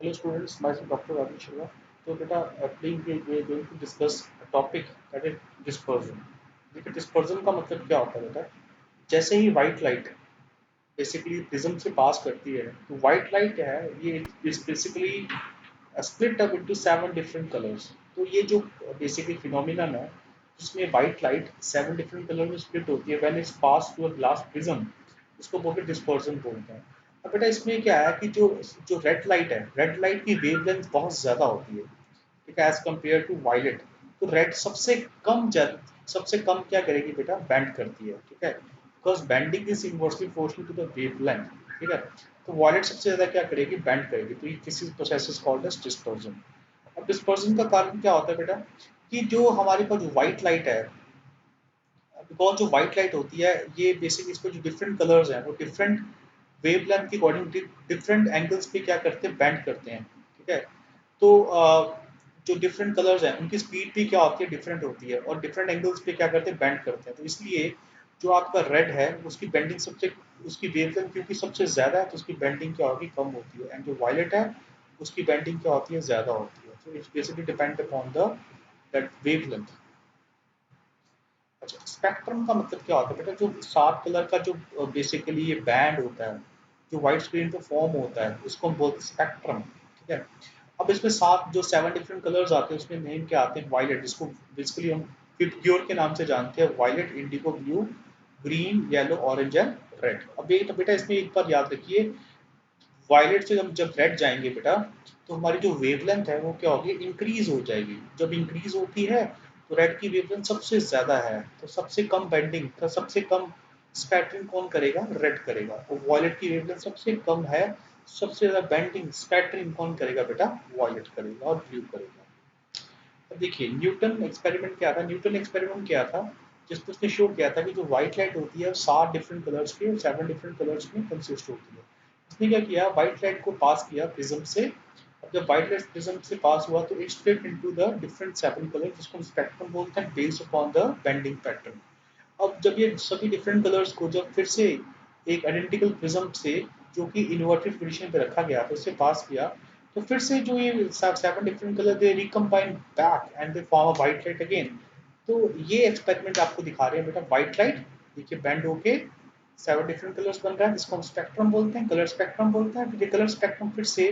Hello students, myself Dr. Ravi Sharma. तो बेटा today we are going to discuss a topic that is dispersion. देखिए dispersion का मतलब क्या होता है बेटा? जैसे ही white light बेसिकली प्रिज्म से पास करती है तो व्हाइट लाइट क्या है ये is basically split up into 7 different colours. तो ये जो बेसिकली फिनोमिनन है जिसमें व्हाइट लाइट 7 डिफरेंट कलर में स्प्लिट होती है when it's pass through a glass prism, इसको बोलते हैं डिस्पर्जन बोलते हैं। अब बेटा इसमें क्या है कि जो जो रेड लाइट है, रेड लाइट की वेवलेंथ बहुत ज्यादा होती है, ठीक है, एज कम्पेयर टू वायलेट। तो रेड सबसे कम क्या करेगी बेटा, बैंड करती है, ठीक है, because bending is inversely proportional to the wavelength, ठीक है। तो वायलेट सबसे ज्यादा क्या करेगी, बैंड करेगी। तो ये किसी process is called as dispersion. अब डिस्पर्जन का कारण क्या होता है बेटा, कि जो हमारे पास जो व्हाइट लाइट है, बिकॉज जो व्हाइट लाइट होती है ये बेसिकली इसमें जो डिफरेंट कलर्स हैं वो डिफरेंट वेवलेंथ के अकॉर्डिंग डिफरेंट एंगल्स पे क्या करते हैं, बैंड करते हैं, ठीक है। तो जो डिफरेंट कलर्स हैं उनकी स्पीड भी क्या होती है, डिफरेंट होती है, और डिफरेंट एंगल्स पे क्या करते हैं, बैंड करते हैं। तो इसलिए जो आपका रेड है उसकी बेंडिंग सबसे, उसकी वेवलेंथ क्योंकि सबसे ज्यादा है तो उसकी बेंडिंग क्या होगी, कम होती है। एंड जो वायलेट है उसकी बेंडिंग क्या होती है, ज्यादा होती है। तो it's basically depend upon the that wavelength. अच्छा, स्पेक्ट्रम का मतलब क्या होता है बेटा, जो 7 कलर का जो बेसिकली ये बैंड होता है जो व्हाइट स्क्रीन पे फॉर्म होता है उसको हम बोलते हैं स्पेक्ट्रम, ठीक है। अब इसमें सात जो 7 डिफरेंट कलर्स आते हैं उसमें नेम क्या आते हैं, वायलेट, जिसको बेसिकली हम प्योर के नाम से जानते हैं, violet, indigo blue, green, yellow, orange and red. अब ये तो बेटा इसमें एक बार याद रखिए, वायलेट से हम जब रेड जाएंगे बेटा तो हमारी जो वेवलेंथ है वो क्या होगी, इंक्रीज हो जाएगी। जब इंक्रीज होती है तो रेड की वेवलेंथ सबसे ज्यादा है, तो सबसे कम बेंडिंग, तो सबसे कम स्पैटरिंग कौन करेगा, रेड करेगा। और वायलेट की वेवलेंथ सबसे कम है, सबसे ज्यादा बेंडिंग स्पैटरिंग कौन करेगा बेटा, वायलेट करेगा और ब्लू करेगा। अब देखिए न्यूटन एक्सपेरिमेंट क्या था, न्यूटन एक्सपेरिमेंट क्या था, जिसमें उसने शो किया था कि जो व्हाइट लाइट होती है वो 7 डिफरेंट कलर्स के, 7 डिफरेंट कलर्स में कंसिस्ट होती है। उसने क्या किया, व्हाइट लाइट को पास किया प्रिज्म से। अब जब व्हाइट लाइट प्रिज्म से पास हुआ तो it split into the different 7 colour, जिसको हम स्पेक्ट्रम बोलते हैं, based upon the bending pattern. अब जब ये सभी डिफरेंट कलर्स को जब फिर से एक आइडेंटिकल प्रिज्म से, जो कि इन्वर्टेड पोजीशन पे रखा गया था, उससे पास किया, तो फिर से जो ये 7 different colour they recombine back and they form a white light again. तो ये एक्सपेरिमेंट आपको दिखा रहे हैं बेटा, व्हाइट लाइट देखिए बैंड होके 7 डिफरेंट कलर्स बन रहा है, जिसको हम स्पेक्ट्रम बोलते हैं, कलर स्पेक्ट्रम बोलते हैं। फिर ये कलर स्पेक्ट्रम फिर से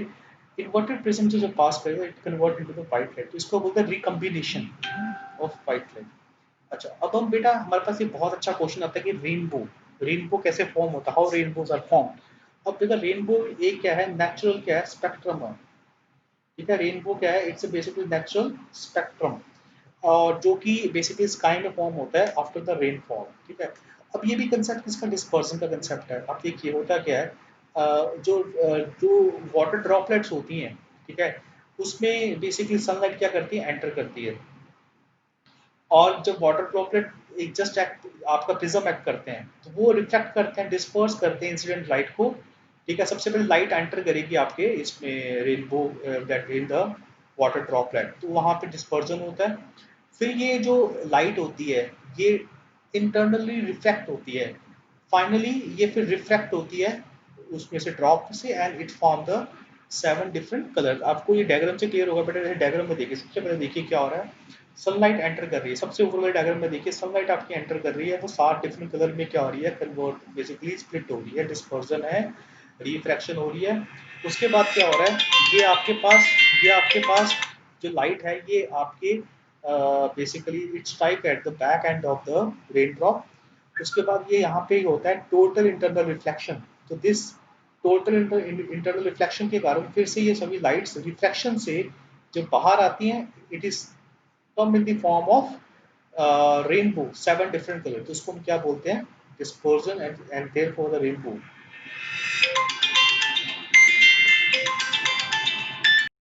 इन्वर्टेड प्रिज्म से जो पास करेगा it convert into the white light, तो इसको बोलते हैं रिकम्बिनेशन ऑफ व्हाइट लाइट। अच्छा, अब हम बेटा हमारे पास ये बहुत अच्छा क्वेश्चन आता है कि रेनबो, रेनबो कैसे फॉर्म होता है, हाउ रेनबोज आर फॉर्म। अब बेटा रेनबो एक क्या है, नेचुरल क्या है, स्पेक्ट्रम है, ठीक है। रेनबो क्या है, इट्स बेसिकली नेचुरल स्पेक्ट्रम, और जो कि बेसिकली स्काई में फॉर्म होता है आफ्टर द रेनफॉल, ठीक है। अब ये भी कंसेप्ट किसका, डिस्पर्सन का कंसेप्ट है। अब देखिए होता क्या है, जो वाटर ड्रॉपलेट्स होती हैं, ठीक है, उसमें बेसिकली सनलाइट क्या करती है, एंटर करती है, और जब वाटर ड्रॉपलेट एक जस्ट एक्ट आपका प्रिज्म एक्ट करते हैं तो वो रिफ्लेक्ट करते हैं, डिस्पर्स करते हैं इंसिडेंट लाइट को, ठीक है। सबसे पहले लाइट एंटर करेगी आपके इसमें rainbow, that in the water droplet, तो वहां पे डिस्पर्जन होता है। फिर ये जो लाइट होती है ये इंटरनली रिफ्लेक्ट होती है, फाइनली ये फिर रिफ्लेक्ट होती है उसमें से, ड्रॉप से, and it form the 7 different colour. आपको ये डायग्राम से क्लियर होगा बेटा, जैसे डायग्राम में देखिए, सबसे पहले देखिए क्या हो रहा है, सनलाइट एंटर कर रही है, सबसे ऊपर वाले डायग्राम में देखिए सनलाइट आपकी एंटर कर रही है, वो 7 डिफरेंट कलर में क्या हो रही है, कन्वर्ट, बेसिकली स्प्लिट हो रही है, डिस्पर्जन है, रिफ्रैक्शन हो रही है। उसके बाद क्या हो रहा है, ये आपके पास जो लाइट है ये आपके basically it's strike at the back end of the rain drop. उसके बाद ये यहाँ पे होता है टोटल इंटरनल रिफ्लेक्शन। तो दिस टोटल इंटरनल रिफ्लेक्शन के कारण फिर से ये सभी लाइट्स रिफ्लेक्शन से जब बाहर आती हैं, it is come in the form of rainbow, 7 different colour. तो उसको हम क्या बोलते हैं, dispersion, and therefore the rainbow.